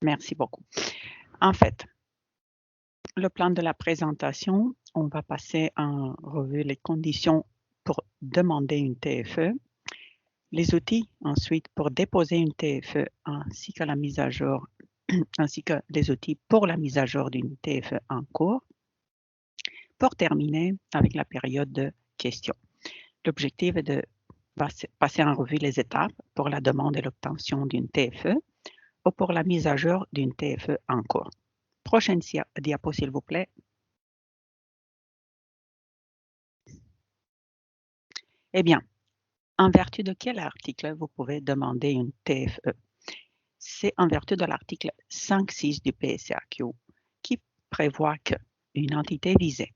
Merci beaucoup. En fait, le plan de la présentation, on va passer en revue les conditions pour demander une TFE, les outils ensuite pour déposer une TFE ainsi que la mise à jour, ainsi que les outils pour la mise à jour d'une TFE en cours, pour terminer avec la période de questions. L'objectif est de passer en revue les étapes pour la demande et l'obtention d'une TFE ou pour la mise à jour d'une TFE en cours. Prochaine diapo, s'il vous plaît. Eh bien, en vertu de quel article vous pouvez demander une TFE? C'est en vertu de l'article 5.6 du PSAQ qui prévoit qu'une entité visée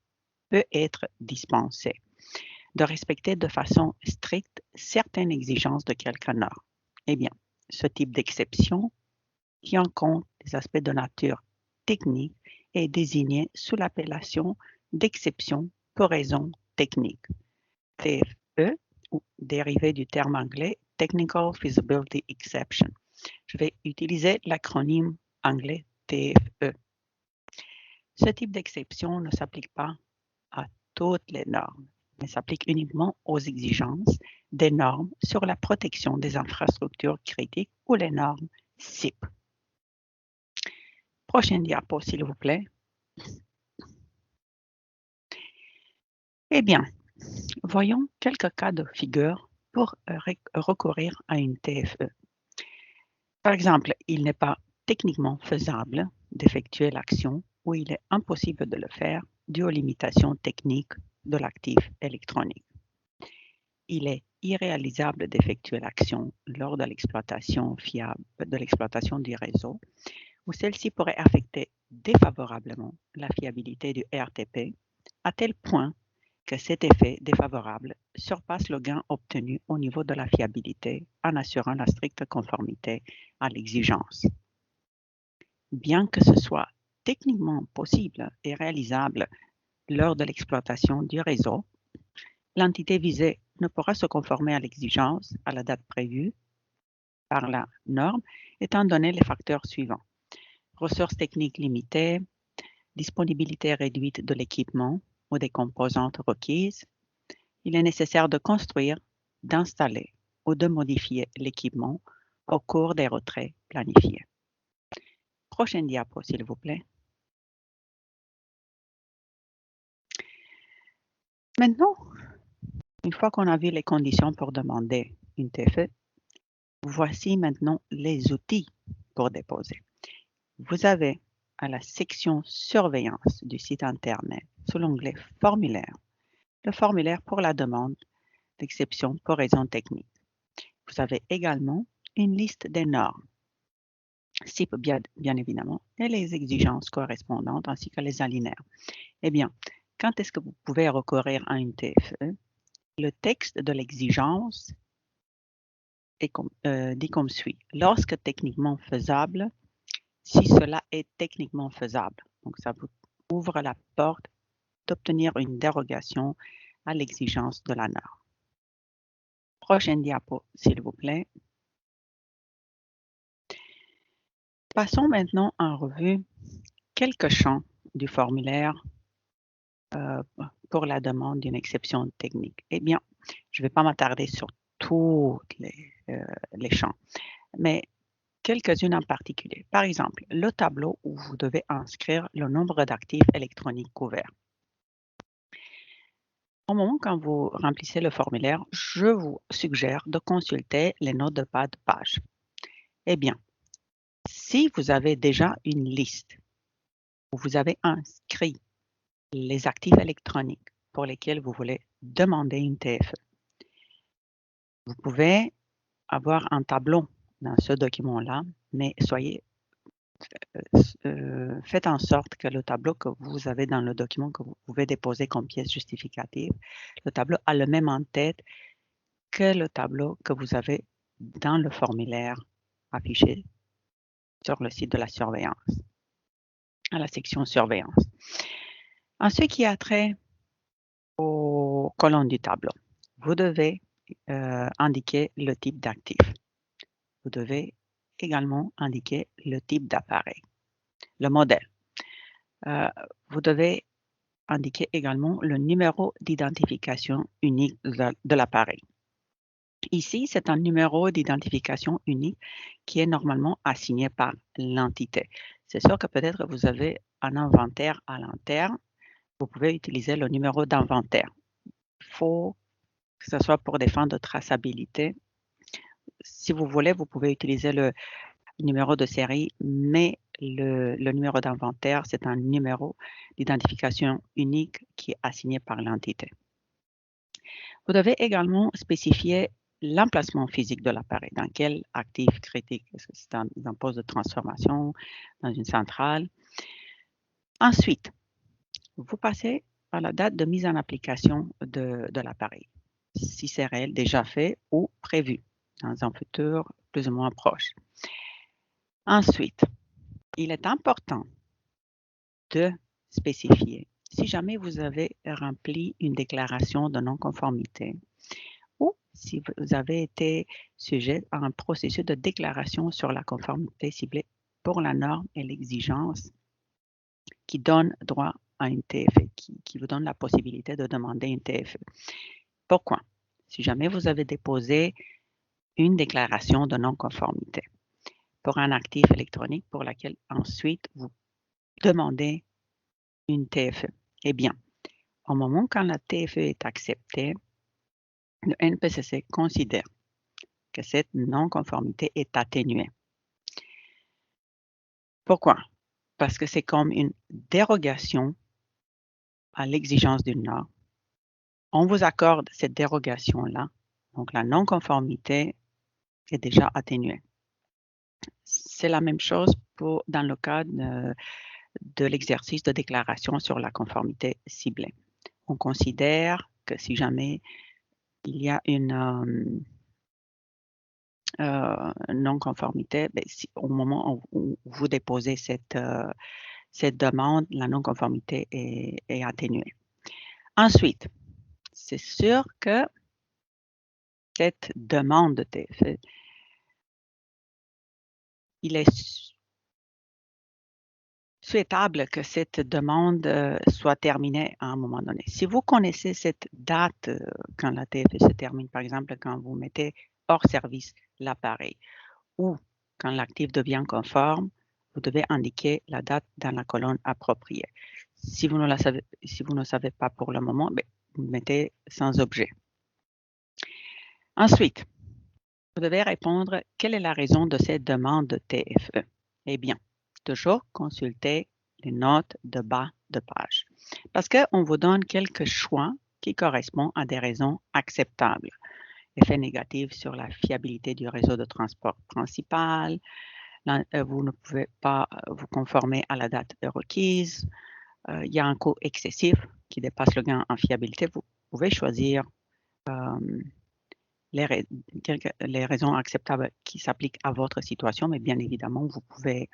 peut être dispensée de respecter de façon stricte certaines exigences de quelque norme. Eh bien, ce type d'exception qui en compte des aspects de nature technique est désigné sous l'appellation d'exception pour raison technique, TFE, ou dérivé du terme anglais Technical Feasibility Exception. Je vais utiliser l'acronyme anglais TFE. Ce type d'exception ne s'applique pas à toutes les normes, mais s'applique uniquement aux exigences des normes sur la protection des infrastructures critiques ou les normes CIP. Prochaine diapo, s'il vous plaît. Eh bien, voyons quelques cas de figure pour recourir à une TFE. Par exemple, il n'est pas techniquement faisable d'effectuer l'action ou il est impossible de le faire dû aux limitations techniques de l'actif électronique. Il est irréalisable d'effectuer l'action lors de l'exploitation du réseau où celle-ci pourrait affecter défavorablement la fiabilité du RTP à tel point que cet effet défavorable surpasse le gain obtenu au niveau de la fiabilité en assurant la stricte conformité à l'exigence. Bien que ce soit techniquement possible et réalisable lors de l'exploitation du réseau, l'entité visée ne pourra se conformer à l'exigence à la date prévue par la norme étant donné les facteurs suivants: ressources techniques limitées, disponibilité réduite de l'équipement ou des composantes requises. Il est nécessaire de construire, d'installer ou de modifier l'équipement au cours des retraits planifiés. Prochaine diapo, s'il vous plaît. Maintenant, une fois qu'on a vu les conditions pour demander une TFE, voici maintenant les outils pour déposer. Vous avez à la section surveillance du site Internet, sous l'onglet formulaire, le formulaire pour la demande d'exception pour raison technique. Vous avez également une liste des normes, CIP bien évidemment, et les exigences correspondantes ainsi que les alinéas. Eh bien, quand est-ce que vous pouvez recourir à une TFE? Le texte de l'exigence dit comme suit: lorsque techniquement faisable, si cela est techniquement faisable. Donc, ça vous ouvre la porte d'obtenir une dérogation à l'exigence de la norme. Prochaine diapo, s'il vous plaît. Passons maintenant en revue quelques champs du formulaire pour la demande d'une exception technique. Eh bien, je ne vais pas m'attarder sur tous les champs, mais quelques-unes en particulier. Par exemple, le tableau où vous devez inscrire le nombre d'actifs électroniques couverts. Au moment quand vous remplissez le formulaire, je vous suggère de consulter les notes de bas de page. Eh bien, si vous avez déjà une liste où vous avez inscrit les actifs électroniques pour lesquels vous voulez demander une TFE, vous pouvez avoir un tableau dans ce document-là, mais faites en sorte que le tableau que vous avez dans le document que vous pouvez déposer comme pièce justificative, le tableau a le même en tête que le tableau que vous avez dans le formulaire affiché sur le site de la surveillance, à la section surveillance. En ce qui a trait aux colonnes du tableau, vous devez indiquer le type d'actif. Vous devez également indiquer le type d'appareil, le modèle. Vous devez indiquer également le numéro d'identification unique de l'appareil. Ici, c'est un numéro d'identification unique qui est normalement assigné par l'entité. C'est sûr que peut-être vous avez un inventaire à l'interne. Vous pouvez utiliser le numéro d'inventaire. Il faut que ce soit pour des fins de traçabilité. Si vous voulez, vous pouvez utiliser le numéro de série, mais le numéro d'inventaire, c'est un numéro d'identification unique qui est assigné par l'entité. Vous devez également spécifier l'emplacement physique de l'appareil, dans quel actif critique, est-ce que c'est un poste de transformation, dans une centrale. Ensuite, vous passez à la date de mise en application de l'appareil, si c'est réel, déjà fait ou prévu dans un futur plus ou moins proche. Ensuite, il est important de spécifier si jamais vous avez rempli une déclaration de non-conformité ou si vous avez été sujet à un processus de déclaration sur la conformité ciblée pour la norme et l'exigence qui donne droit à une TFE, qui vous donne la possibilité de demander une TFE. Pourquoi? Si jamais vous avez déposé une déclaration de non-conformité pour un actif électronique pour laquelle ensuite vous demandez une TFE, eh bien, au moment quand la TFE est acceptée, le NPCC considère que cette non-conformité est atténuée. Pourquoi? Parce que c'est comme une dérogation à l'exigence d'une norme. On vous accorde cette dérogation-là, donc la non-conformité est déjà atténuée. C'est la même chose dans le cas de l'exercice de déclaration sur la conformité ciblée. On considère que si jamais il y a une non-conformité, au moment où vous déposez cette demande, la non-conformité est atténuée. Ensuite, c'est sûr que cette demande de TFE, il est souhaitable que cette demande soit terminée à un moment donné. Si vous connaissez cette date quand la TFE se termine, par exemple, quand vous mettez hors service l'appareil ou quand l'actif devient conforme, vous devez indiquer la date dans la colonne appropriée. Si vous ne savez pas pour le moment, vous mettez sans objet. Ensuite, vous devez répondre quelle est la raison de cette demande de TFE. Eh bien, toujours consulter les notes de bas de page parce qu'on vous donne quelques choix qui correspondent à des raisons acceptables. Effet négatif sur la fiabilité du réseau de transport principal, vous ne pouvez pas vous conformer à la date requise, il y a un coût excessif qui dépasse le gain en fiabilité. Vous pouvez choisir les raisons acceptables qui s'appliquent à votre situation, mais bien évidemment, vous pouvez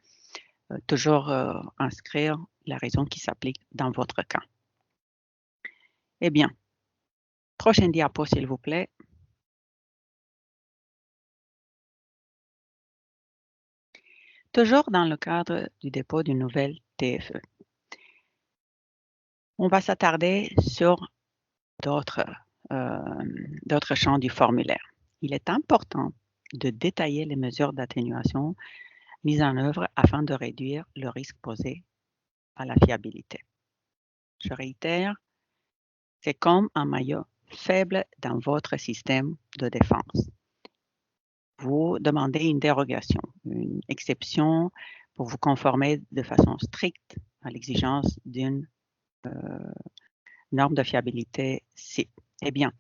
toujours inscrire la raison qui s'applique dans votre cas. Eh bien, prochaine diapo, s'il vous plaît. Toujours dans le cadre du dépôt d'une nouvelle TFE. On va s'attarder sur d'autres champs du formulaire. Il est important de détailler les mesures d'atténuation mises en œuvre afin de réduire le risque posé à la fiabilité. Je réitère, c'est comme un maillot faible dans votre système de défense. Vous demandez une dérogation, une exception pour vous conformer de façon stricte à l'exigence d'une norme de fiabilité CIP. Eh bien,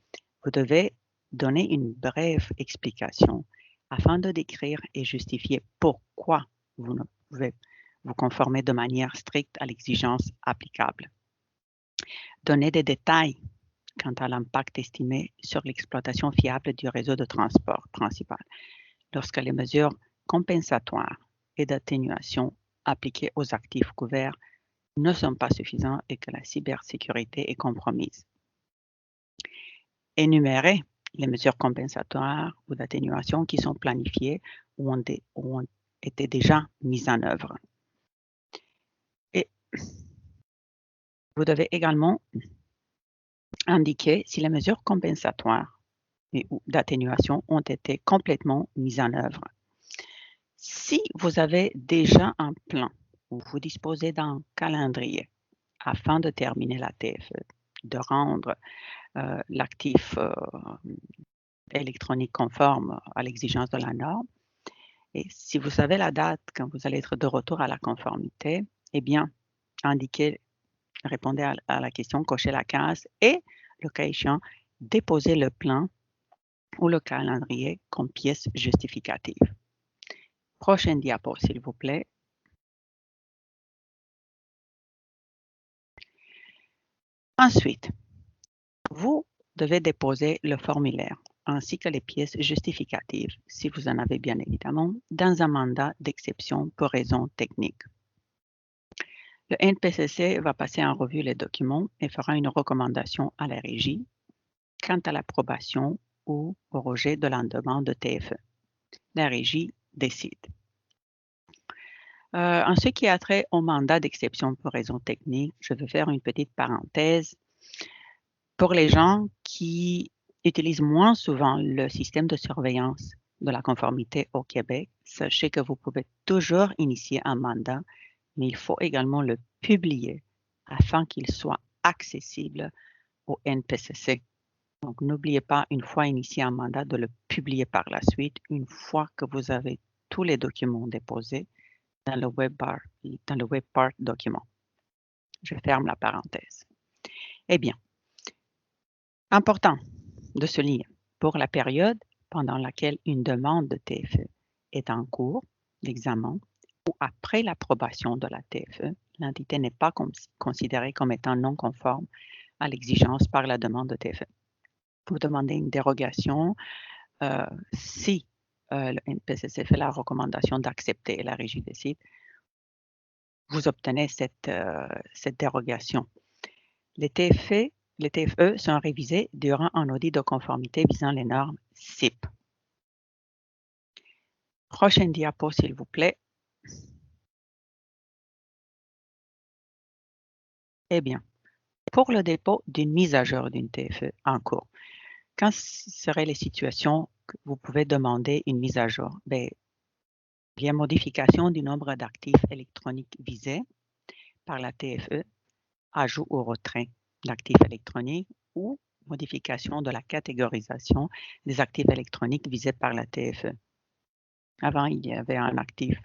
vous devez donner une brève explication afin de décrire et justifier pourquoi vous ne pouvez vous conformer de manière stricte à l'exigence applicable. Donnez des détails quant à l'impact estimé sur l'exploitation fiable du réseau de transport principal lorsque les mesures compensatoires et d'atténuation appliquées aux actifs couverts ne sont pas suffisantes et que la cybersécurité est compromise. Énumérez les mesures compensatoires ou d'atténuation qui sont planifiées ou ont étaient déjà mises en œuvre. Et vous devez également indiquer si les mesures compensatoires ou d'atténuation ont été complètement mises en œuvre. Si vous avez déjà un plan ou vous disposez d'un calendrier afin de terminer la TFE, de rendre l'actif électronique conforme à l'exigence de la norme, et si vous savez la date quand vous allez être de retour à la conformité, eh bien, indiquez, répondez à la question, cochez la case et, le cas échéant, déposez le plan ou le calendrier comme pièce justificative. Prochaine diapo, s'il vous plaît. Ensuite, vous devez déposer le formulaire ainsi que les pièces justificatives, si vous en avez bien évidemment, dans un mandat d'exception pour raison technique. Le NPCC va passer en revue les documents et fera une recommandation à la régie quant à l'approbation ou au rejet de la demande de TFE. La régie décide. En ce qui a trait au mandat d'exception pour raison technique, je vais faire une petite parenthèse. Pour les gens qui utilisent moins souvent le système de surveillance de la conformité au Québec, sachez que vous pouvez toujours initier un mandat, mais il faut également le publier afin qu'il soit accessible au NPCC. Donc, n'oubliez pas, une fois initié un mandat, de le publier par la suite, une fois que vous avez tous les documents déposés dans le web part document. Je ferme la parenthèse. Eh bien, important de souligner, pour la période pendant laquelle une demande de TFE est en cours d'examen ou après l'approbation de la TFE, l'entité n'est pas considérée comme étant non conforme à l'exigence par la demande de TFE. Vous demandez une dérogation si le NPCC fait la recommandation d'accepter et la régie décide, vous obtenez cette dérogation. Les TFE sont révisés durant un audit de conformité visant les normes CIP. Prochaine diapo, s'il vous plaît. Eh bien, pour le dépôt d'une mise à jour d'une TFE en cours, quand seraient les situations que vous pouvez demander une mise à jour? Bien, modification du nombre d'actifs électroniques visés par la TFE, ajout ou retrait d'actifs électroniques ou modification de la catégorisation des actifs électroniques visés par la TFE. Avant, il y avait un actif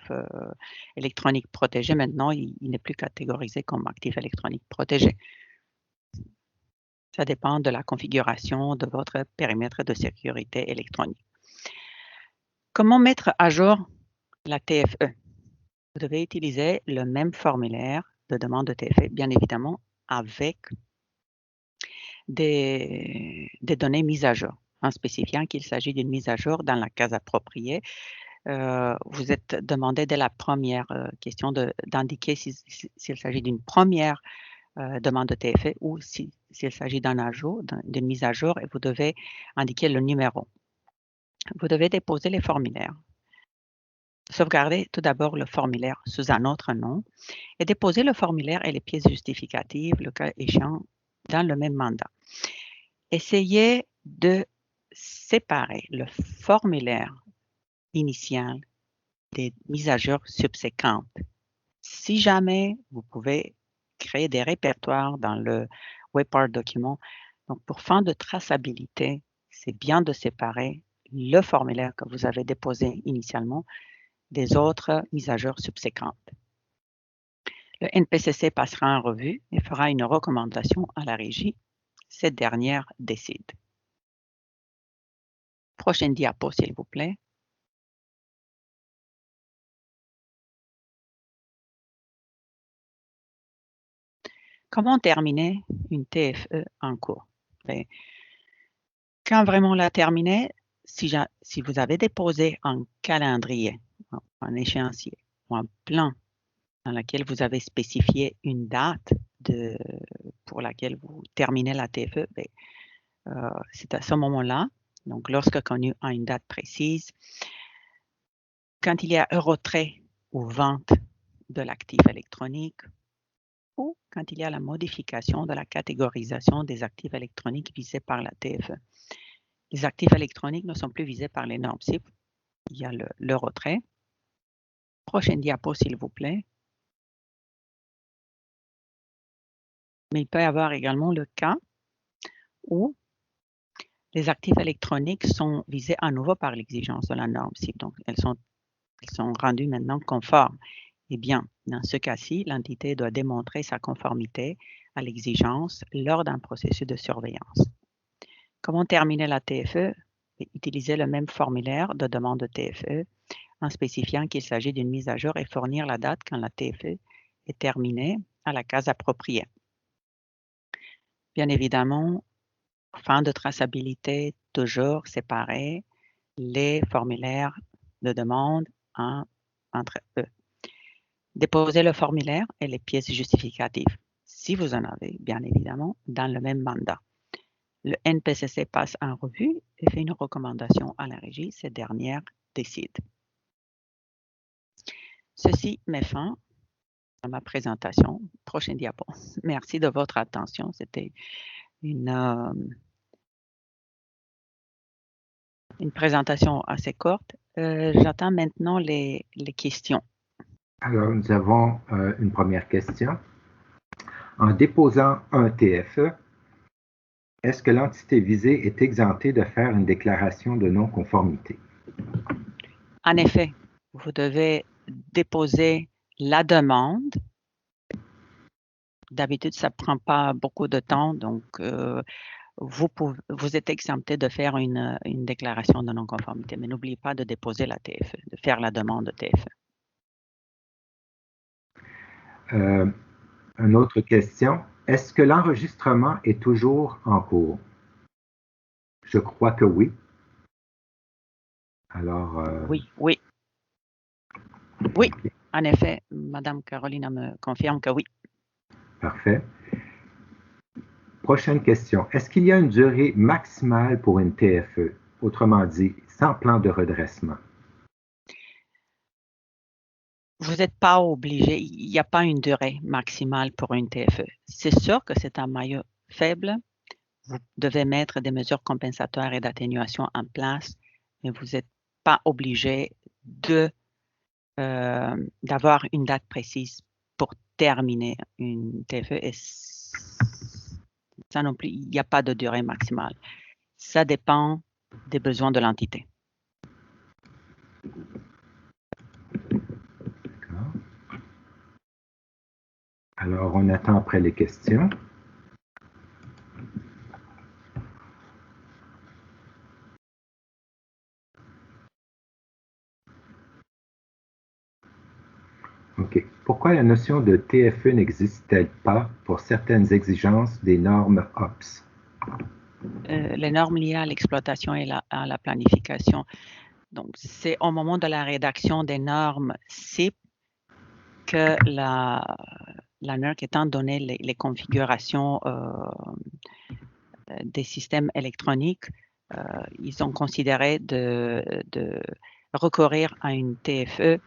électronique protégé. Maintenant, il n'est plus catégorisé comme actif électronique protégé. Ça dépend de la configuration de votre périmètre de sécurité électronique. Comment mettre à jour la TFE? Vous devez utiliser le même formulaire de demande de TFE, bien évidemment, avec des données mises à jour, en spécifiant qu'il s'agit d'une mise à jour dans la case appropriée. Vous êtes demandé dès la première question d'indiquer s'il s'agit d'une première demande de TFE ou s'il s'agit d'un ajout, d'une mise à jour, et vous devez indiquer le numéro. Vous devez déposer les formulaires. Sauvegardez tout d'abord le formulaire sous un autre nom et déposer le formulaire et les pièces justificatives, le cas échéant, dans le même mandat. Essayez de séparer le formulaire initial des mises à jour subséquentes. Si jamais vous pouvez créer des répertoires dans le WebPart document, donc pour fin de traçabilité, c'est bien de séparer le formulaire que vous avez déposé initialement des autres mises à jour subséquentes. Le NPCC passera en revue et fera une recommandation à la régie. Cette dernière décide. Prochaine diapo, s'il vous plaît. Comment terminer une TFE en cours? Quand vraiment la terminer, si vous avez déposé un calendrier, un échéancier ou un plan dans lequel vous avez spécifié une date pour laquelle vous terminez la TFE, c'est à ce moment-là, donc lorsque connu à une date précise, quand il y a un retrait ou vente de l'actif électronique, ou quand il y a la modification de la catégorisation des actifs électroniques visés par la TFE. Les actifs électroniques ne sont plus visés par les normes CIP. Il y a le retrait. Prochaine diapo, s'il vous plaît. Mais il peut y avoir également le cas où les actifs électroniques sont visés à nouveau par l'exigence de la norme CIP. Donc, elles sont rendues maintenant conformes. Eh bien, dans ce cas-ci, l'entité doit démontrer sa conformité à l'exigence lors d'un processus de surveillance. Comment terminer la TFE? Utiliser le même formulaire de demande de TFE en spécifiant qu'il s'agit d'une mise à jour et fournir la date quand la TFE est terminée à la case appropriée. Bien évidemment, fin de traçabilité, toujours séparer les formulaires de demande entre eux. Déposer le formulaire et les pièces justificatives, si vous en avez, bien évidemment, dans le même mandat. Le NPCC passe en revue et fait une recommandation à la régie. Cette dernière décide. Ceci met fin à ma présentation. Prochaine diapo. Merci de votre attention. C'était une présentation assez courte. J'attends maintenant les questions. Alors, nous avons une première question. En déposant un TFE, est-ce que l'entité visée est exemptée de faire une déclaration de non-conformité? En effet, vous devez déposer la demande. D'habitude, ça ne prend pas beaucoup de temps, donc vous êtes exempté de faire une déclaration de non-conformité, mais n'oubliez pas de déposer la TFE, de faire la demande de TFE. Une autre question. Est-ce que l'enregistrement est toujours en cours? Je crois que oui. Alors. Oui. Oui, en effet, Madame Carolina me confirme que oui. Parfait. Prochaine question. Est-ce qu'il y a une durée maximale pour une TFE? Autrement dit, sans plan de redressement? Vous n'êtes pas obligé, il n'y a pas une durée maximale pour une TFE. C'est sûr que c'est un maillot faible. Vous devez mettre des mesures compensatoires et d'atténuation en place, mais vous n'êtes pas obligé d'avoir une date précise pour terminer une TFE. Et ça non plus, il n'y a pas de durée maximale. Ça dépend des besoins de l'entité. D'accord. Alors, on attend après les questions. OK. Pourquoi la notion de TFE n'existe-t-elle pas pour certaines exigences des normes OPS? Les normes liées à l'exploitation et à la planification. Donc, c'est au moment de la rédaction des normes CIP que la NERC, étant donné les configurations des systèmes électroniques, ils ont considéré de recourir à une TFE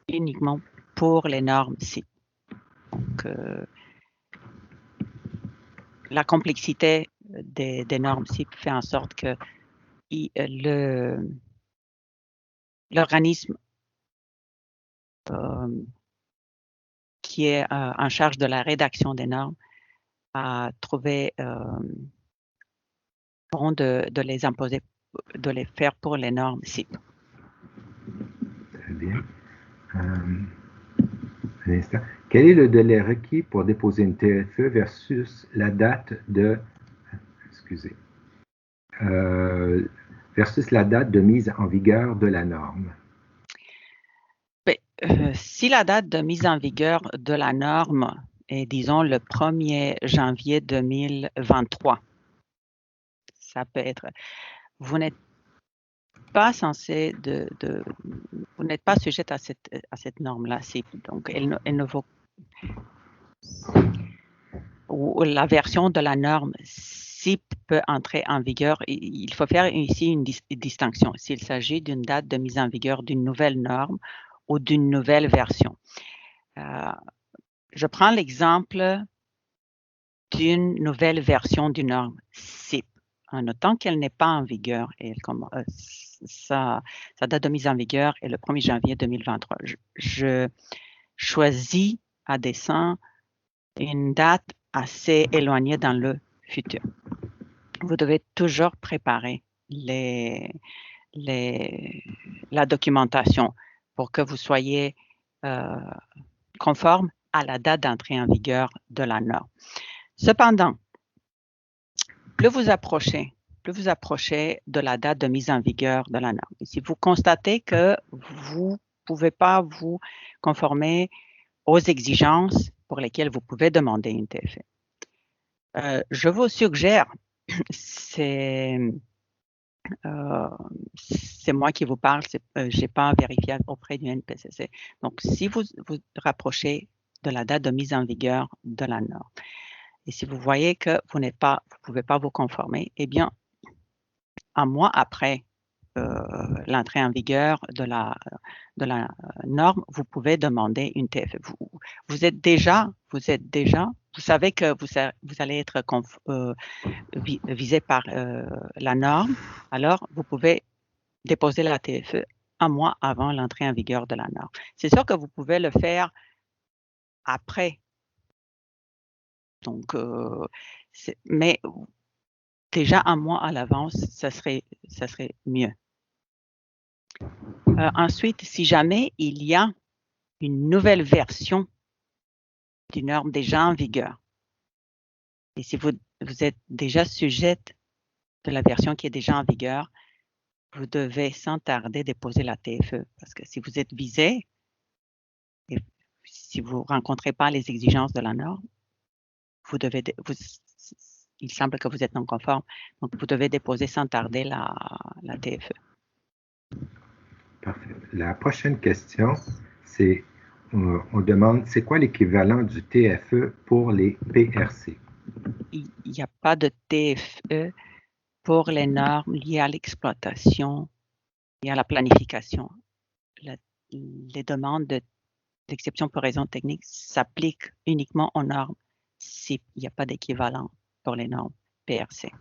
uniquement pour les normes CIP. Donc, la complexité des normes CIP fait en sorte que l'organisme qui est en charge de la rédaction des normes a trouvé bon de les imposer, de les faire pour les normes CIP. Très bien. Un instant. Quel est le délai requis pour déposer une TFE versus la date de mise en vigueur de la norme? Si la date de mise en vigueur de la norme est, disons, le 1er janvier 2023, ça peut être. Vous n'êtes pas censé vous n'êtes pas sujet à cette norme-là, donc elle ne vaut, ou la version de la norme SIP peut entrer en vigueur. Il faut faire ici une distinction s'il s'agit d'une date de mise en vigueur d'une nouvelle norme ou d'une nouvelle version. Je prends l'exemple d'une nouvelle version d'une norme SIP, en notant qu'elle n'est pas en vigueur et sa date de mise en vigueur est le 1er janvier 2023. Je choisis à dessein une date assez éloignée dans le futur. Vous devez toujours préparer la documentation pour que vous soyez conforme à la date d'entrée en vigueur de la norme. Cependant, plus vous approchez de la date de mise en vigueur de la norme, et si vous constatez que vous ne pouvez pas vous conformer aux exigences pour lesquelles vous pouvez demander une TFE, je vous suggère, c'est moi qui vous parle, je n'ai pas vérifié auprès du NPCC. Donc, si vous vous rapprochez de la date de mise en vigueur de la norme, et si vous voyez que vous ne pouvez pas vous conformer, eh bien, un mois après l'entrée en vigueur de la norme, vous pouvez demander une TFE. Vous savez que vous allez être visé par la norme, alors vous pouvez déposer la TFE un mois avant l'entrée en vigueur de la norme. C'est sûr que vous pouvez le faire après. Donc, mais déjà un mois à l'avance, ça serait mieux. Ensuite, si jamais il y a une nouvelle version d'une norme déjà en vigueur, et si vous êtes déjà sujette de la version qui est déjà en vigueur, vous devez sans tarder déposer la TFE, parce que si vous êtes visé, et si vous ne rencontrez pas les exigences de la norme, il semble que vous êtes non conforme, donc vous devez déposer sans tarder la TFE. Parfait. La prochaine question, c'est, on demande, c'est quoi l'équivalent du TFE pour les PRC? Il n'y a pas de TFE pour les normes liées à l'exploitation et à la planification. Les demandes d'exception pour raison technique s'appliquent uniquement aux normes SIP. Il n'y a pas d'équivalent pour les normes PRC.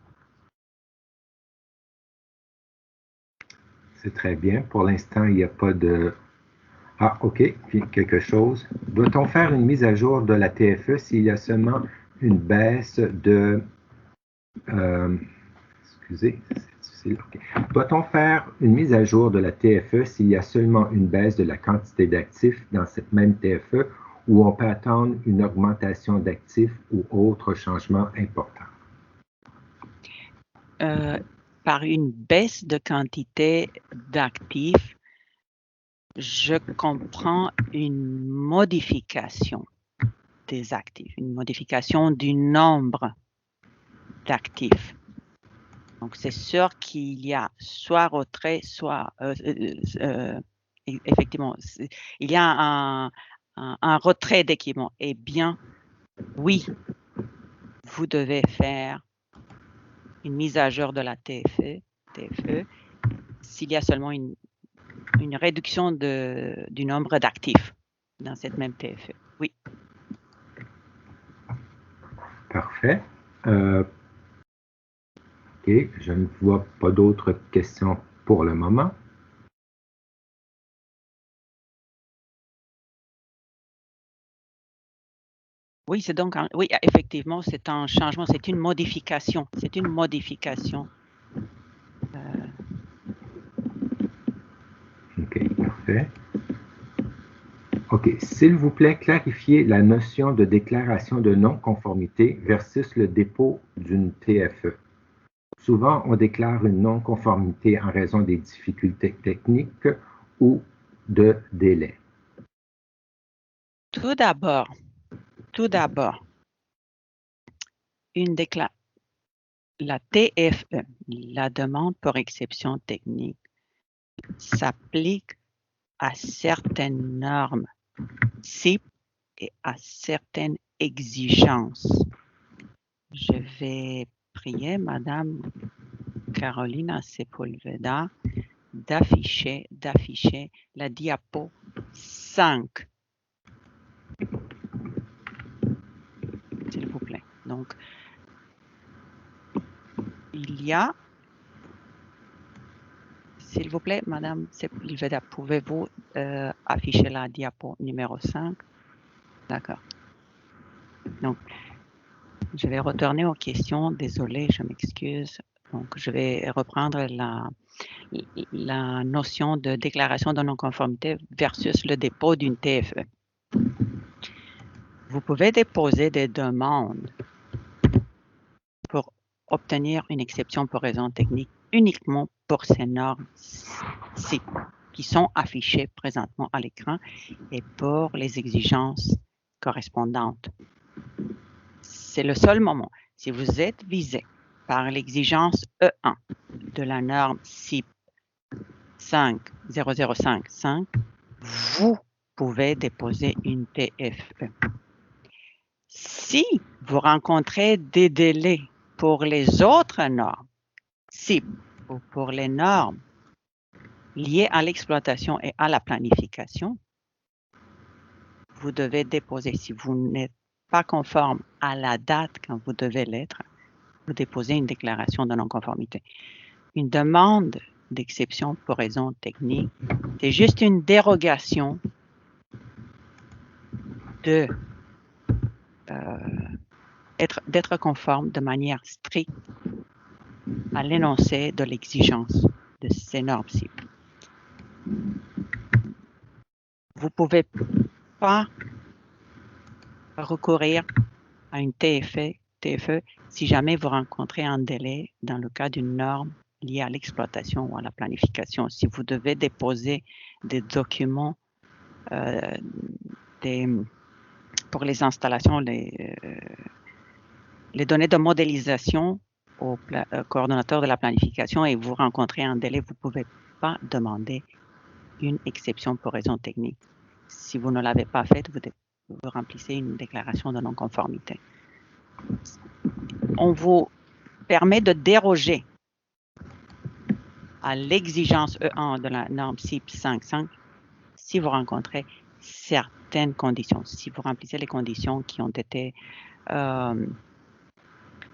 C'est très bien. Pour l'instant, il n'y a pas de... Ah, OK. Puis quelque chose. Doit-on faire une mise à jour de la TFE s'il y a seulement une baisse de... excusez, c'est difficile. Okay. Doit-on faire une mise à jour de la TFE s'il y a seulement une baisse de la quantité d'actifs dans cette même TFE ou on peut attendre une augmentation d'actifs ou autre changement important? Par une baisse de quantité d'actifs, je comprends une modification des actifs, une modification du nombre d'actifs. Donc, c'est sûr qu'il y a soit retrait, soit effectivement, il y a un retrait d'équipement. Eh bien, oui, vous devez faire une mise à jour de la TFE s'il y a seulement une réduction du nombre d'actifs dans cette même TFE. Oui. Parfait. OK, je ne vois pas d'autres questions pour le moment. Oui, c'est donc, oui, effectivement, c'est un changement, c'est une modification. C'est une modification. OK, parfait. OK, s'il vous plaît, clarifiez la notion de déclaration de non-conformité versus le dépôt d'une TFE. Souvent, on déclare une non-conformité en raison des difficultés techniques ou de délai. Tout d'abord, la TFE, la demande pour exception technique, s'applique à certaines normes SIP et à certaines exigences. Je vais prier Madame Carolina Sepulveda d'afficher la diapo 5. S'il vous plaît. Donc, il y a, s'il vous plaît, Madame Sepulveda, pouvez-vous afficher la diapo numéro 5? D'accord. Donc, je vais retourner aux questions. Désolé, je m'excuse. Donc, je vais reprendre la notion de déclaration de non-conformité versus le dépôt d'une TFE. Vous pouvez déposer des demandes pour obtenir une exception pour raison technique uniquement pour ces normes CIP qui sont affichées présentement à l'écran et pour les exigences correspondantes. C'est le seul moment. Si vous êtes visé par l'exigence E1 de la norme CIP 5.005.5, vous pouvez déposer une TFE. Si vous rencontrez des délais pour les autres normes CIP ou pour les normes liées à l'exploitation et à la planification, vous devez déposer, si vous n'êtes pas conforme à la date quand vous devez l'être, vous déposez une déclaration de non-conformité. Une demande d'exception pour raison technique, c'est juste une dérogation d'être conforme de manière stricte à l'énoncé de l'exigence de ces normes CIP. Vous ne pouvez pas recourir à une TFE si jamais vous rencontrez un délai dans le cas d'une norme liée à l'exploitation ou à la planification. Si vous devez déposer des documents pour les installations, les données de modélisation au coordonnateur de la planification et vous rencontrez un délai, vous ne pouvez pas demander une exception pour raison technique. Si vous ne l'avez pas faite, vous remplissez une déclaration de non-conformité. On vous permet de déroger à l'exigence E1 de la norme CIP 5.5 si vous rencontrez certaines conditions, si vous remplissez les conditions qui ont été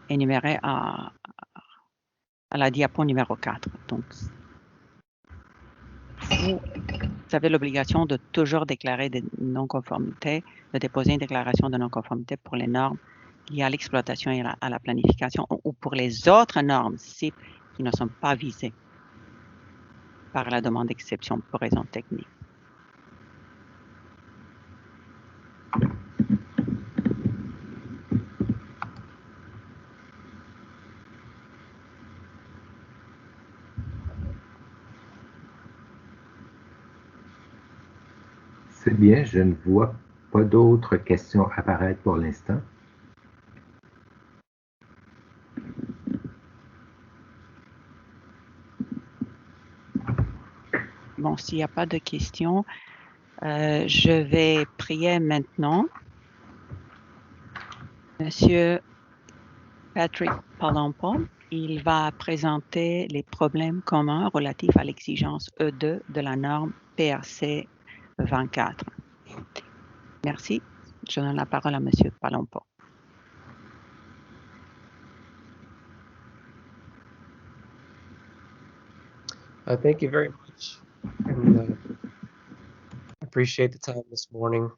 énumérées à la diapo numéro 4. Donc, vous avez l'obligation de toujours déclarer des non-conformités, de déposer une déclaration de non-conformité pour les normes liées à l'exploitation et à la planification ou pour les autres normes CIP qui ne sont pas visées par la demande d'exception pour raison technique. C'est bien, je ne vois pas d'autres questions apparaître pour l'instant. Bon, s'il n'y a pas de questions, je vais prier maintenant Monsieur Patrick Palumbo. Il va présenter les problèmes communs relatifs à l'exigence E2 de la norme PRC 24. Merci. Je donne la parole à Monsieur Palumbo. Thank you very much. And, appreciate the time this morning.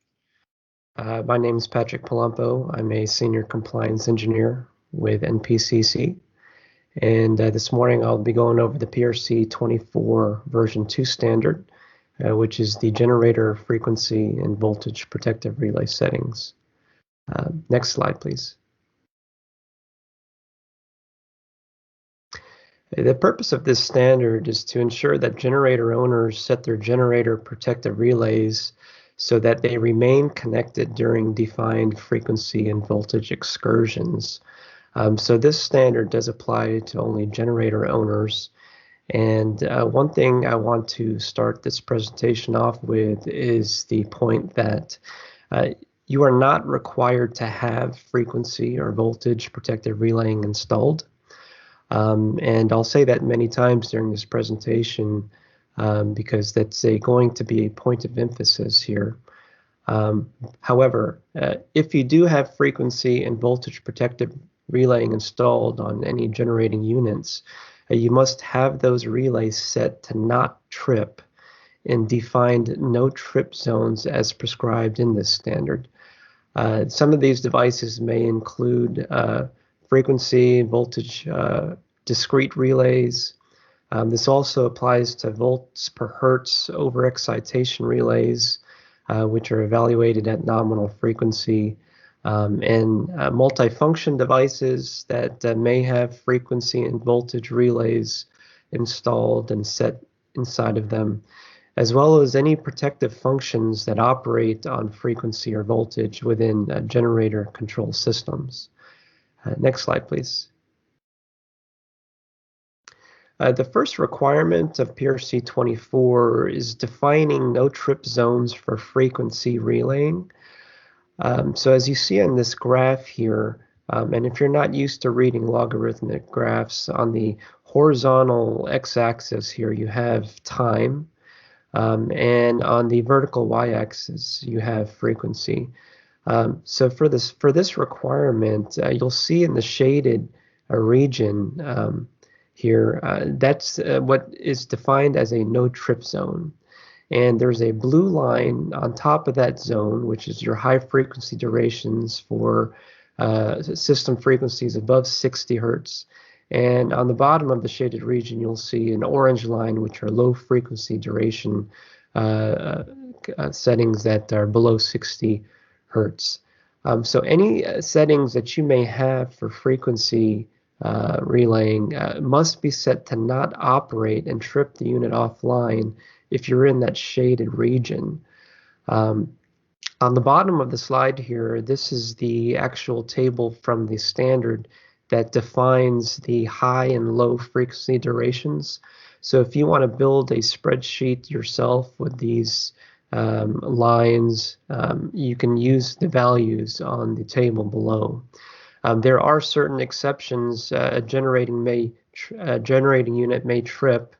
My name is Patrick Palumbo. I'm a senior compliance engineer with NPCC. And this morning I'll be going over the PRC 24 version 2 standard, which is the generator frequency and voltage protective relay settings. Next slide, please. The purpose of this standard is to ensure that generator owners set their generator protective relays so that they remain connected during defined frequency and voltage excursions. So this standard does apply to only generator owners. And one thing I want to start this presentation off with is the point that you are not required to have frequency or voltage protective relaying installed. And I'll say that many times during this presentation because that's going to be a point of emphasis here. However, if you do have frequency and voltage protective relaying installed on any generating units, you must have those relays set to not trip and defined no trip zones as prescribed in this standard. Some of these devices may include frequency and voltage discrete relays. This also applies to volts per hertz overexcitation relays, which are evaluated at nominal frequency, and multifunction devices that may have frequency and voltage relays installed and set inside of them, as well as any protective functions that operate on frequency or voltage within generator control systems. Next slide, please. The first requirement of PRC 24 is defining no trip zones for frequency relaying. So as you see on this graph here, and if you're not used to reading logarithmic graphs, on the horizontal x-axis here you have time, and on the vertical y-axis you have frequency. So for this requirement, you'll see in the shaded region here, that's what is defined as a no trip zone. And there's a blue line on top of that zone, which is your high frequency durations for system frequencies above 60 hertz. And on the bottom of the shaded region, you'll see an orange line, which are low frequency duration settings that are below 60 hertz. So any settings that you may have for frequency relaying must be set to not operate and trip the unit offline if you're in that shaded region. On the bottom of the slide here, this is the actual table from the standard that defines the high and low frequency durations. So if you want to build a spreadsheet yourself with these lines, you can use the values on the table below. There are certain exceptions. A generating unit may trip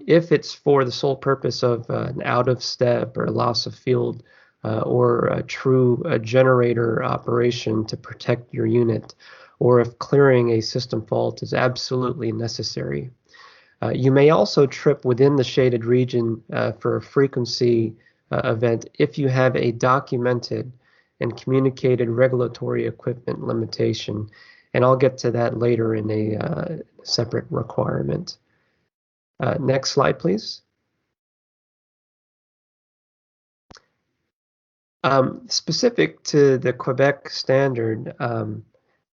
if it's for the sole purpose of an out of step or loss of field or a true generator operation to protect your unit, or if clearing a system fault is absolutely necessary. You may also trip within the shaded region for a frequency event if you have a documented and communicated regulatory equipment limitation, and I'll get to that later in a separate requirement. Next slide, please. Specific to the Quebec standard,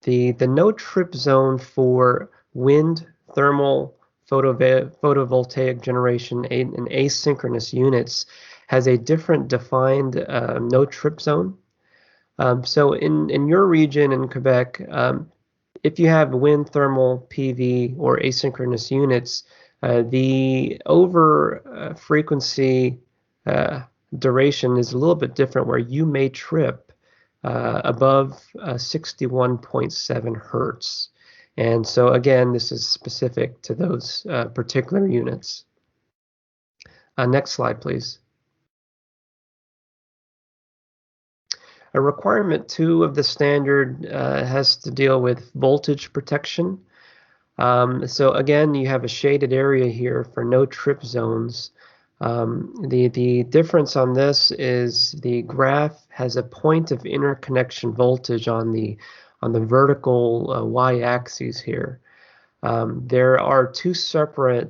the no trip zone for wind, thermal, photovoltaic generation, and asynchronous units has a different defined no trip zone. So in your region in Quebec, if you have wind, thermal, PV, or asynchronous units, the over frequency duration is a little bit different, where you may trip above 61.7 hertz. And so again, this is specific to those particular units. Next slide, please. Requirement 2 of the standard has to deal with voltage protection. So again, you have a shaded area here for no trip zones. The difference on this is the graph has a point of interconnection voltage on the vertical y-axis here. There are two separate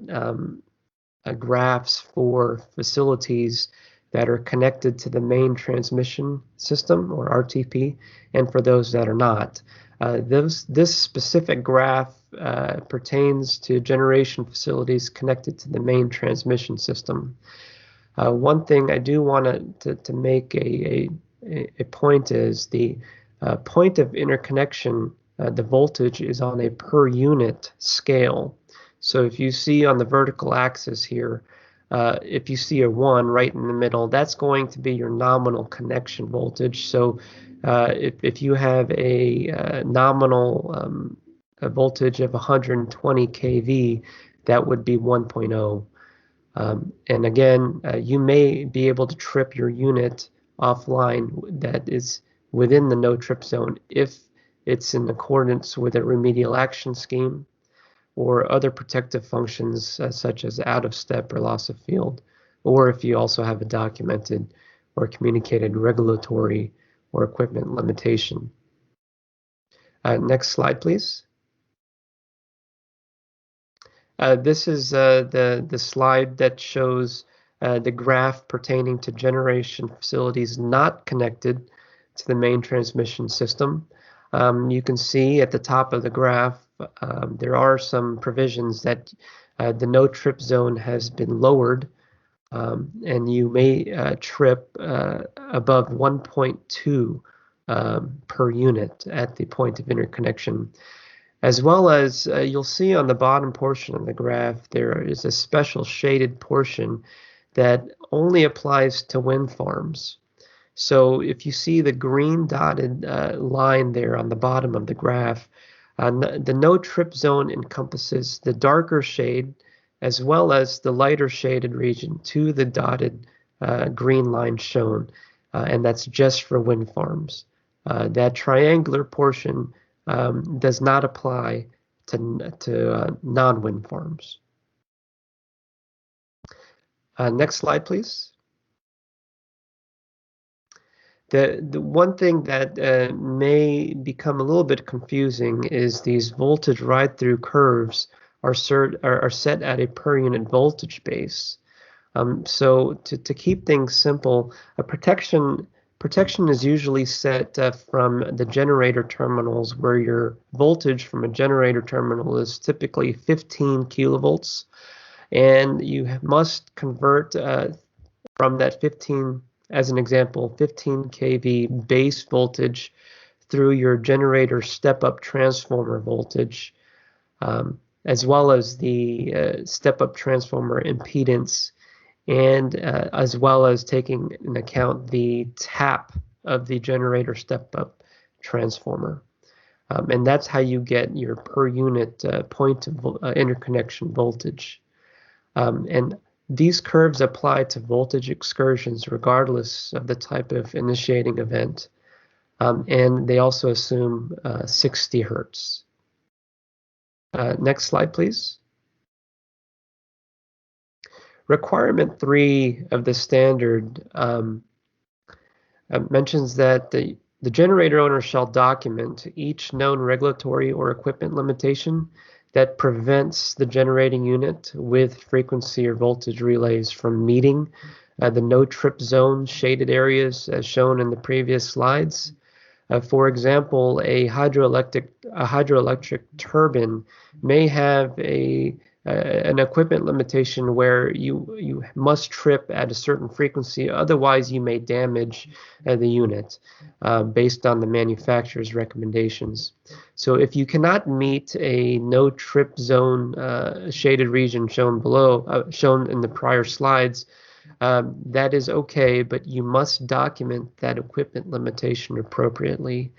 graphs for facilities that are connected to the main transmission system, or RTP, and for those that are not. This specific graph pertains to generation facilities connected to the main transmission system. One thing I do want to make a point is the point of interconnection, the voltage is on a per unit scale. So if you see on the vertical axis here, if you see a 1 right in the middle, that's going to be your nominal connection voltage. So if you have a nominal a voltage of 120 kV, that would be 1.0. And again, you may be able to trip your unit offline that is within the no trip zone if it's in accordance with a remedial action scheme or other protective functions such as out of step or loss of field, or if you also have a documented or communicated regulatory or equipment limitation. Next slide, please. This is the slide that shows the graph pertaining to generation facilities not connected to the main transmission system. You can see at the top of the graph there are some provisions that the no trip zone has been lowered, and you may trip above 1.2 per unit at the point of interconnection. As well as you'll see on the bottom portion of the graph, there is a special shaded portion that only applies to wind farms. So if you see the green dotted line there on the bottom of the graph, the no trip zone encompasses the darker shade as well as the lighter shaded region to the dotted green line shown, and that's just for wind farms. That triangular portion does not apply to non-wind farms. Next slide, please. The one thing that may become a little bit confusing is these voltage ride-through curves are set at a per unit voltage base. So to keep things simple, a protection is usually set from the generator terminals, where your voltage from a generator terminal is typically 15 kilovolts, and you must convert from that 15, as an example, 15 kV base voltage through your generator step-up transformer voltage, as well as the step-up transformer impedance, and as well as taking into account the tap of the generator step-up transformer. And that's how you get your per unit point of interconnection voltage. And these curves apply to voltage excursions regardless of the type of initiating event. And they also assume 60 hertz. Next slide, please. Requirement 3 of the standard mentions that the generator owner shall document each known regulatory or equipment limitation that prevents the generating unit with frequency or voltage relays from meeting the no trip zone shaded areas as shown in the previous slides. For example, a hydroelectric turbine may have an equipment limitation where you must trip at a certain frequency, otherwise you may damage the unit based on the manufacturer's recommendations. So if you cannot meet a no trip zone shaded region shown below, shown in the prior slides, that is okay, but you must document that equipment limitation appropriately.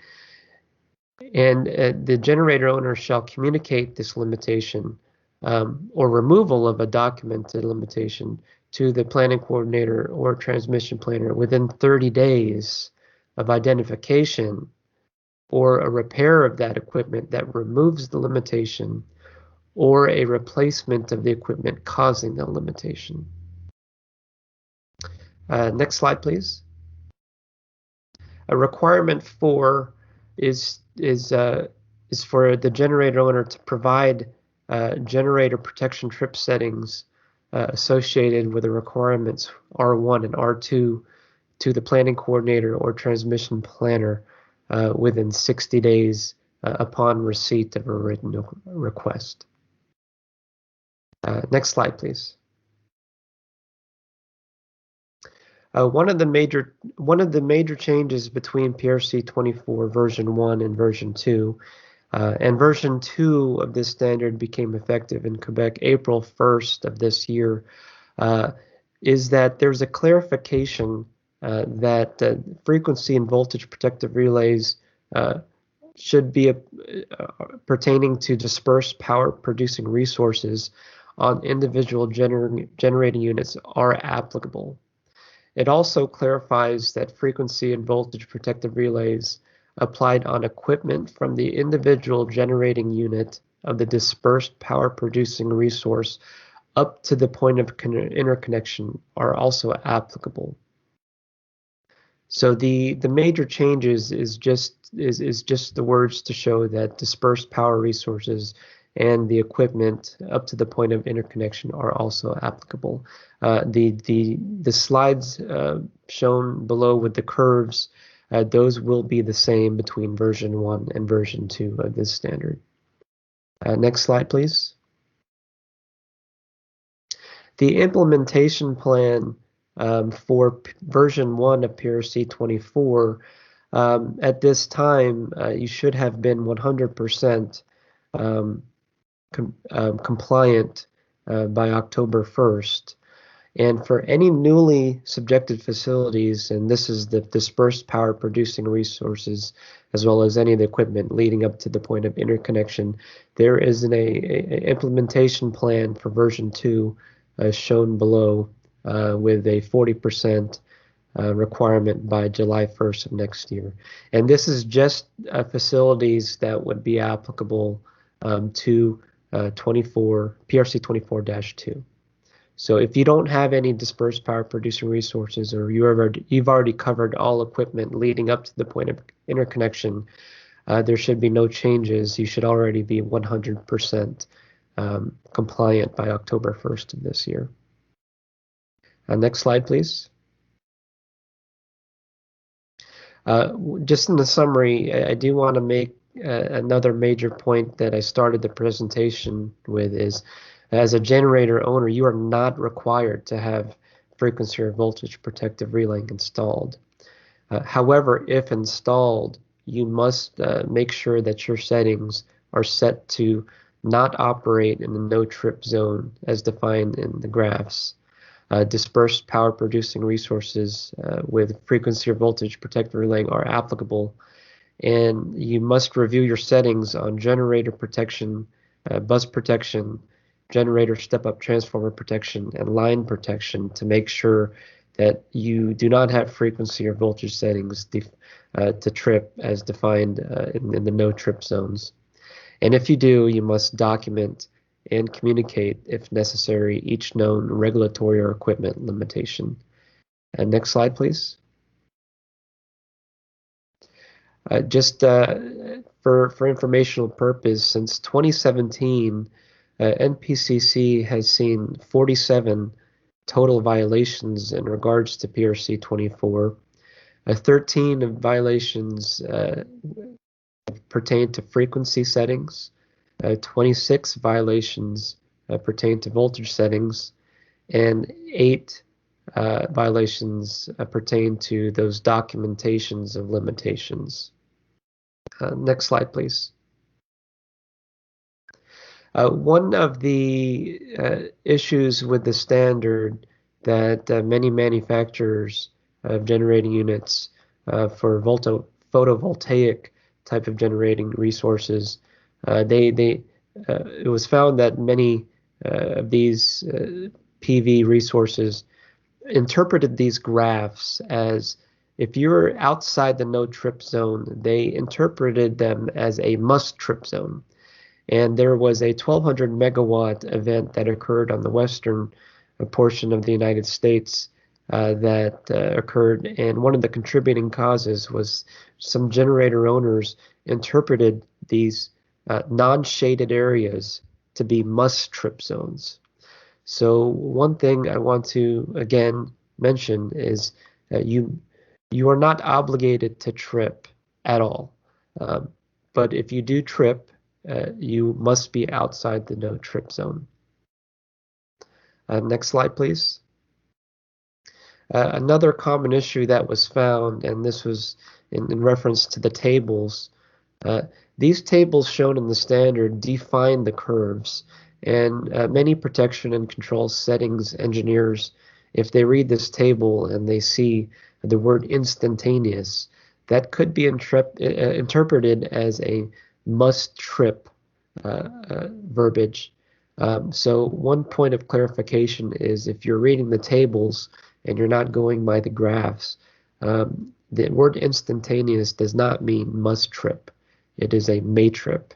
And the generator owner shall communicate this limitation or removal of a documented limitation to the planning coordinator or transmission planner within 30 days of identification or a repair of that equipment that removes the limitation or a replacement of the equipment causing the limitation. Next slide, please. A requirement 4 is for the generator owner to provide generator protection trip settings associated with the requirements R1 and R2 to the planning coordinator or transmission planner within 60 days upon receipt of a written request. Next slide, please. One of the major changes between PRC 24 version 1 and version 2, and version 2 of this standard became effective in Quebec April 1st of this year, is that there's a clarification that frequency and voltage protective relays should be pertaining to dispersed power producing resources on individual generating units are applicable. It also clarifies that frequency and voltage protective relays applied on equipment from the individual generating unit of the dispersed power producing resource up to the point of interconnection are also applicable. So the major changes is just the words to show that dispersed power resources and the equipment up to the point of interconnection are also applicable. The slides shown below with the curves, those will be the same between version 1 and version 2 of this standard. Next slide, please. The implementation plan for version 1 of PRC 24, at this time, you should have been 100% compliant by October 1st. And for any newly subjected facilities, and this is the dispersed power producing resources, as well as any of the equipment leading up to the point of interconnection, there is an implementation plan for version 2 shown below with a 40% requirement by July 1st of next year. And this is just facilities that would be applicable to PRC 24-2. So if you don't have any dispersed power producing resources, or you've already covered all equipment leading up to the point of interconnection, there should be no changes. You should already be 100% compliant by October 1st of this year. Next slide, please. Just in the summary, I do want to make another major point that I started the presentation with is, as a generator owner, you are not required to have frequency or voltage protective relaying installed. However, if installed, you must make sure that your settings are set to not operate in the no-trip zone as defined in the graphs. Dispersed power producing resources with frequency or voltage protective relaying are applicable, and you must review your settings on generator protection, bus protection, generator step-up transformer protection, and line protection to make sure that you do not have frequency or voltage settings to trip as defined in the no-trip zones. And if you do, you must document and communicate, if necessary, each known regulatory or equipment limitation. And next slide, please. Just for informational purpose, since 2017, NPCC has seen 47 total violations in regards to PRC 24. 13 of violations pertain to frequency settings. 26 violations pertain to voltage settings, and 8 violations pertain to those documentations of limitations. Next slide, please. One of the issues with the standard that many manufacturers of generating units for photovoltaic type of generating resources, it was found that many of these PV resources interpreted these graphs as, if you're outside the no trip zone, they interpreted them as a must trip zone. And there was a 1200 megawatt event that occurred on the western portion of the United States that occurred, and one of the contributing causes was some generator owners interpreted these non-shaded areas to be must trip zones. So one thing I want to again mention is that you are not obligated to trip at all, but if you do trip, you must be outside the no trip zone. Next slide, please. Another common issue that was found, and this was in reference to the tables, these tables shown in the standard define the curves, and many protection and control settings engineers, if they read this table and they see the word instantaneous, that could be interpreted as a must trip verbiage. So one point of clarification is if you're reading the tables and you're not going by the graphs, the word instantaneous does not mean must trip. It is a may trip.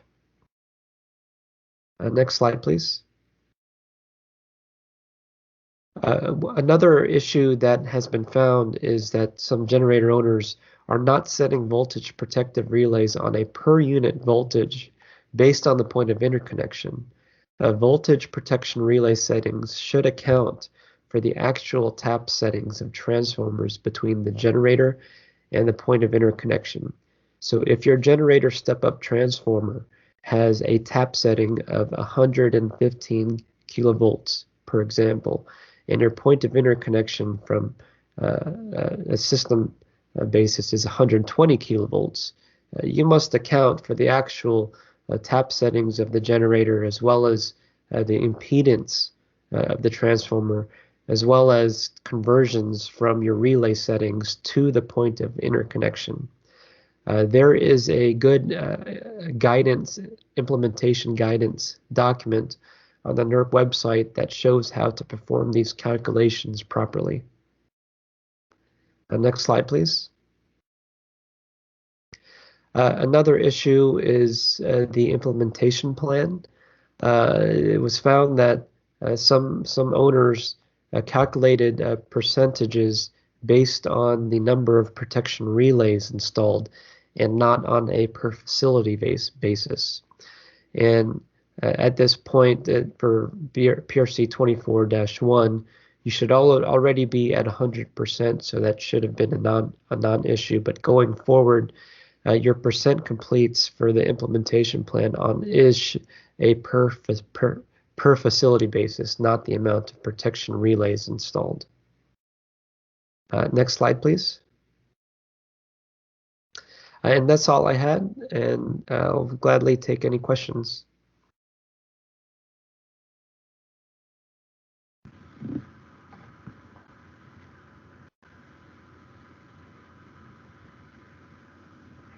Next slide, please. Another issue that has been found is that some generator owners are not setting voltage protective relays on a per unit voltage based on the point of interconnection. Voltage protection relay settings should account for the actual tap settings of transformers between the generator and the point of interconnection. So if your generator step-up transformer has a tap setting of 115 kilovolts, per example, and your point of interconnection from a system basis is 120 kilovolts, you must account for the actual tap settings of the generator as well as the impedance of the transformer, as well as conversions from your relay settings to the point of interconnection. There is a good implementation guidance document on the NERC website that shows how to perform these calculations properly. Next slide, please. Another issue is the implementation plan. It was found that some owners calculated percentages based on the number of protection relays installed and not on a per facility basis. And at this point for PRC 24-1, you should already be at 100%, so that should have been a non-issue. But going forward, your percent completes for the implementation plan is a per facility basis, not the amount of protection relays installed. Next slide, please. And that's all I had, and I'll gladly take any questions.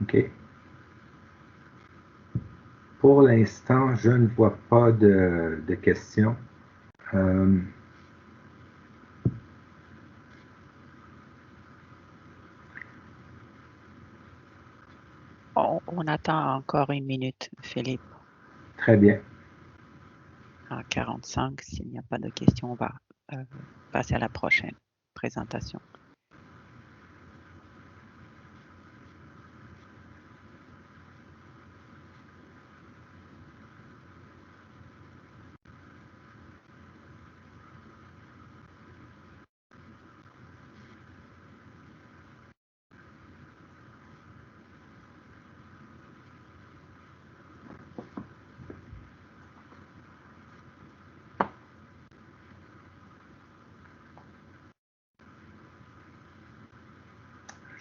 OK. Pour l'instant, je ne vois pas de questions. On attend encore une minute, Philippe. Très bien. À 45, s'il n'y a pas de questions, on va passer à la prochaine présentation.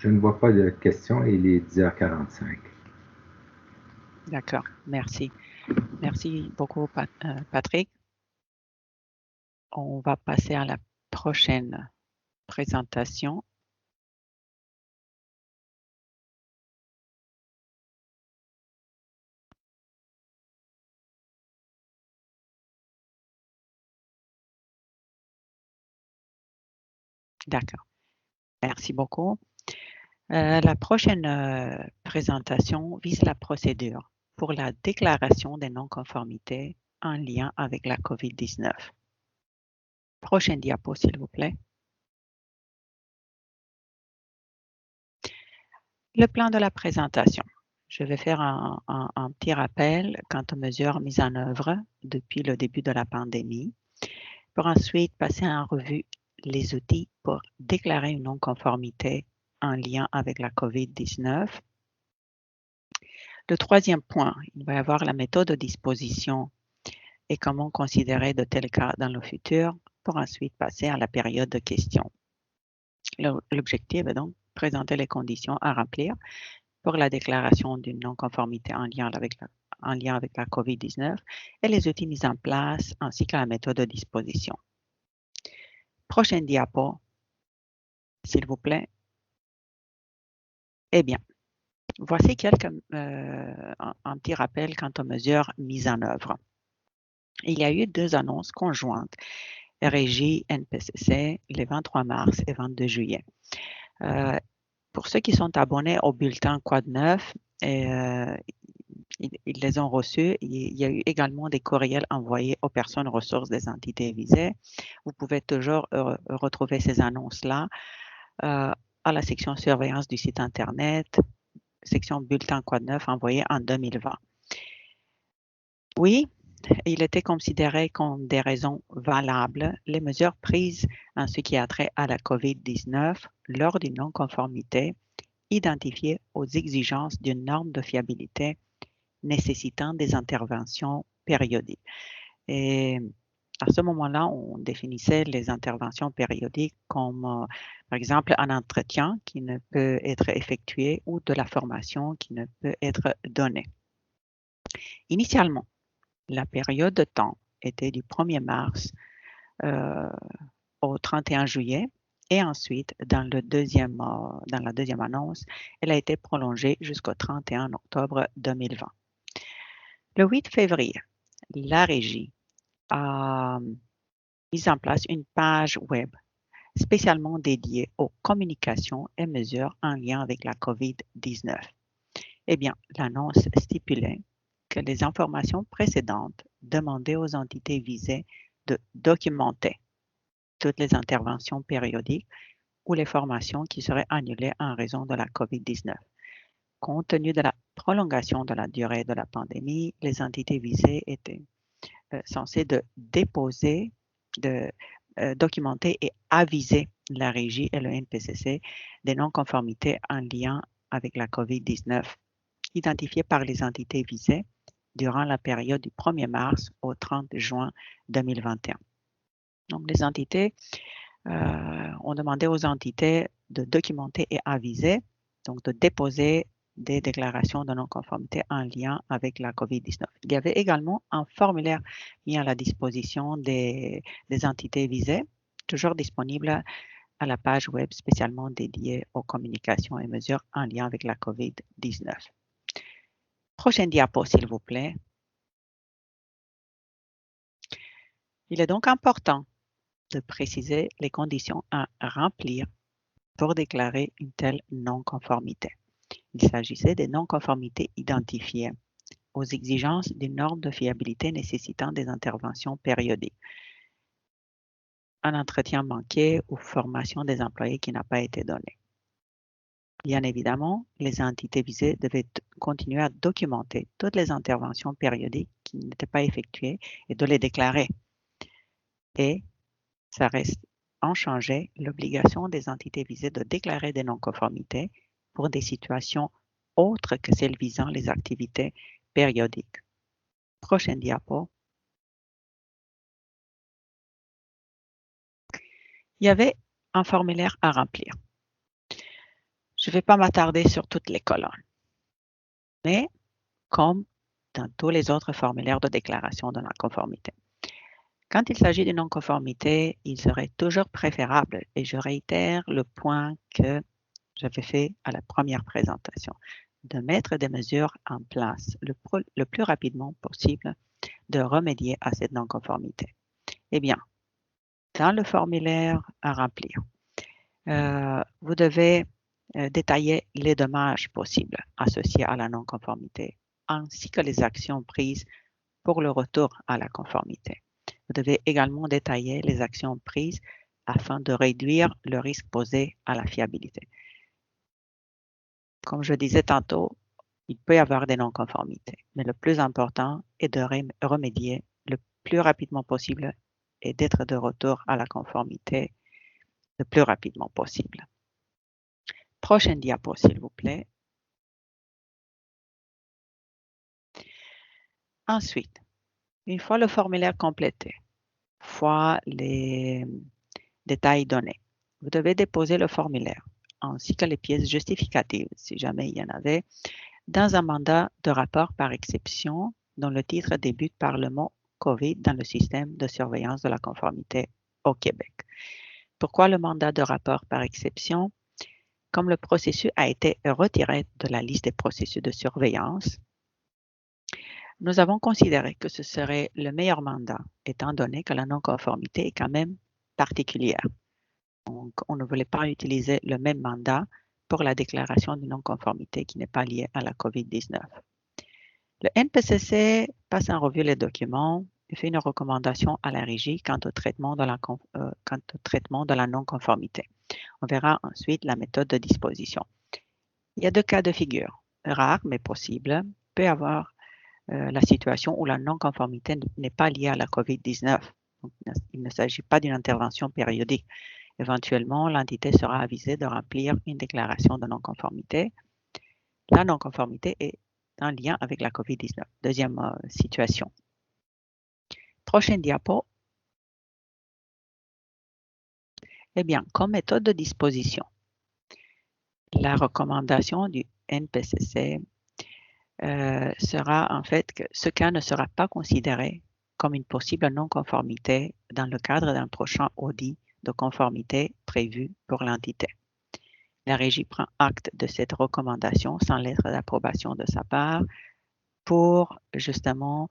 Je ne vois pas de questions et il est 10h45. D'accord, merci. Merci beaucoup, Patrick. On va passer à la prochaine présentation. D'accord, merci beaucoup. La prochaine présentation vise la procédure pour la déclaration des non-conformités en lien avec la COVID-19. Prochaine diapo, s'il vous plaît. Le plan de la présentation. Je vais faire un petit rappel quant aux mesures mises en œuvre depuis le début de la pandémie, pour ensuite passer en revue les outils pour déclarer une non-conformité en lien avec la COVID-19. Le troisième point, il va y avoir la méthode de disposition et comment considérer de tels cas dans le futur, pour ensuite passer à la période de questions. L'objectif est donc présenter les conditions à remplir pour la déclaration d'une non-conformité en lien avec la COVID-19 et les outils mis en place ainsi que la méthode de disposition. Prochaine diapo, s'il vous plaît. Eh bien, voici un petit rappel quant aux mesures mises en œuvre. Il y a eu 2 annonces conjointes, Régie NPCC, les 23 mars et 22 juillet. Pour ceux qui sont abonnés au bulletin Quad 9, ils les ont reçus. Il y a eu également des courriels envoyés aux personnes ressources des entités visées. Vous pouvez toujours retrouver ces annonces-là à la section surveillance du site Internet, section bulletin Quad 9 envoyé en 2020. Oui, il était considéré comme des raisons valables les mesures prises en ce qui a trait à la COVID-19 lors d'une non-conformité identifiée aux exigences d'une norme de fiabilité nécessitant des interventions périodiques. Et à ce moment-là, on définissait les interventions périodiques comme, par exemple, un entretien qui ne peut être effectué ou de la formation qui ne peut être donnée. Initialement, la période de temps était du 1er mars au 31 juillet et ensuite, dans la deuxième annonce, elle a été prolongée jusqu'au 31 octobre 2020. Le 8 février, la Régie a mis en place une page web spécialement dédiée aux communications et mesures en lien avec la COVID-19. Eh bien, l'annonce stipulait que les informations précédentes demandaient aux entités visées de documenter toutes les interventions périodiques ou les formations qui seraient annulées en raison de la COVID-19. Compte tenu de la prolongation de la durée de la pandémie, les entités visées étaient censées documenter et aviser la Régie et le NPCC des non-conformités en lien avec la COVID-19 identifiées par les entités visées durant la période du 1er mars au 30 juin 2021. Donc, les entités ont demandé aux entités de documenter et aviser, donc de déposer des déclarations de non-conformité en lien avec la COVID-19. Il y avait également un formulaire mis à la disposition des entités visées, toujours disponible à la page web spécialement dédiée aux communications et mesures en lien avec la COVID-19. Prochaine diapo, s'il vous plaît. Il est donc important de préciser les conditions à remplir pour déclarer une telle non-conformité. Il s'agissait des non-conformités identifiées aux exigences d'une norme de fiabilité nécessitant des interventions périodiques. Un entretien manqué ou formation des employés qui n'a pas été donnée. Bien évidemment, les entités visées devaient continuer à documenter toutes les interventions périodiques qui n'étaient pas effectuées et de les déclarer. Et ça reste inchangé l'obligation des entités visées de déclarer des non-conformités pour des situations autres que celles visant les activités périodiques. Prochaine diapo. Il y avait un formulaire à remplir. Je ne vais pas m'attarder sur toutes les colonnes, mais comme dans tous les autres formulaires de déclaration de non-conformité. Quand il s'agit de non-conformité, il serait toujours préférable, et je réitère le point que j'avais fait à la première présentation, de mettre des mesures en place le plus rapidement possible de remédier à cette non-conformité. Eh bien, dans le formulaire à remplir, vous devez détailler les dommages possibles associés à la non-conformité, ainsi que les actions prises pour le retour à la conformité. Vous devez également détailler les actions prises afin de réduire le risque posé à la fiabilité. Comme je disais tantôt, il peut y avoir des non-conformités, mais le plus important est de remédier le plus rapidement possible et d'être de retour à la conformité le plus rapidement possible. Prochaine diapo, s'il vous plaît. Ensuite, une fois le formulaire complété, fois les détails donnés, vous devez déposer le formulaire ainsi que les pièces justificatives, si jamais il y en avait, dans un mandat de rapport par exception dont le titre débute par le mot COVID dans le système de surveillance de la conformité au Québec. Pourquoi le mandat de rapport par exception? comme le processus a été retiré de la liste des processus de surveillance, nous avons considéré que ce serait le meilleur mandat, étant donné que la non-conformité est quand même particulière. Donc, on ne voulait pas utiliser le même mandat pour la déclaration de non-conformité qui n'est pas liée à la COVID-19. Le NPCC passe en revue les documents et fait une recommandation à la régie quant au traitement de la non-conformité. On verra ensuite la méthode de disposition. Il y a deux cas de figure, rares mais possibles. Peut y avoir la situation où la non-conformité n'est pas liée à la COVID-19. Donc, il ne s'agit pas d'une intervention périodique. Éventuellement, l'entité sera avisée de remplir une déclaration de non-conformité. La non-conformité est en lien avec la COVID-19. Deuxième situation. Prochaine diapo. Eh bien, comme méthode de disposition, la recommandation du NPCC sera en fait que ce cas ne sera pas considéré comme une possible non-conformité dans le cadre d'un prochain audit de conformité prévu pour l'entité. La régie prend acte de cette recommandation sans lettre d'approbation de sa part pour justement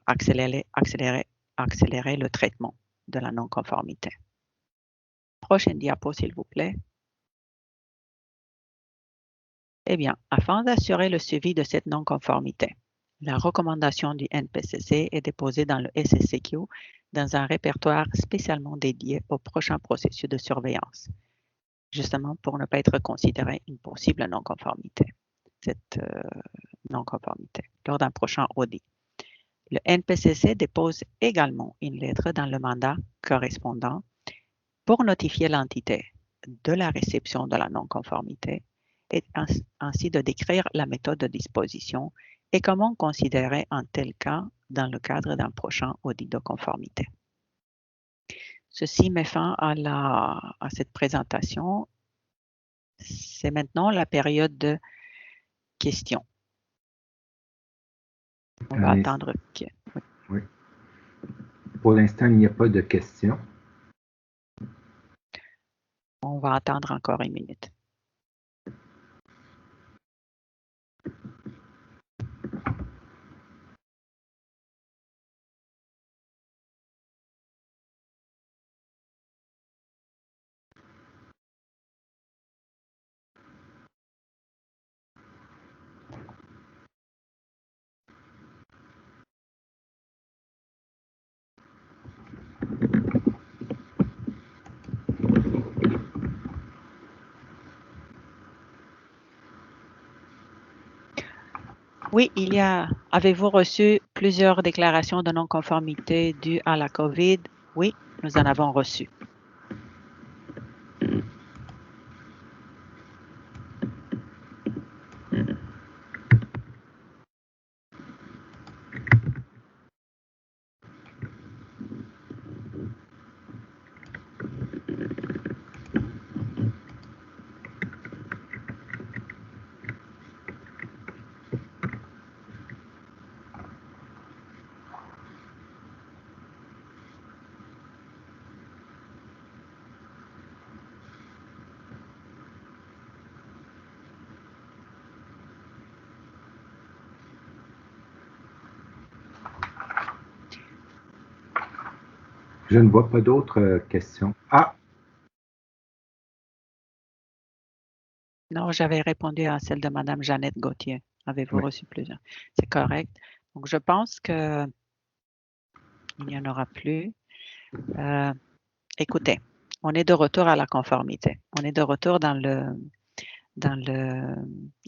accélérer le traitement de la non-conformité. Prochaine diapo, s'il vous plaît. Eh bien, afin d'assurer le suivi de cette non-conformité, la recommandation du NPCC est déposée dans le SSCQ dans un répertoire spécialement dédié au prochain processus de surveillance, justement pour ne pas être considéré une possible non-conformité, cette non-conformité, lors d'un prochain audit. Le NPCC dépose également une lettre dans le mandat correspondant pour notifier l'entité de la réception de la non-conformité et ainsi de décrire la méthode de disposition et comment considérer un tel cas dans le cadre d'un prochain audit de conformité. Ceci met fin à cette présentation. C'est maintenant la période de questions. On va attendre. Oui. Pour l'instant, il n'y a pas de questions. On va attendre encore une minute. Oui, avez-vous reçu plusieurs déclarations de non-conformité dues à la COVID? Oui, nous en avons reçu. Je ne vois pas d'autres questions. Ah! Non, j'avais répondu à celle de Mme Jeannette Gauthier. Avez-vous reçu plusieurs? C'est correct. Donc, je pense qu'il n'y en aura plus. Écoutez, on est de retour à la conformité. On est de retour dans le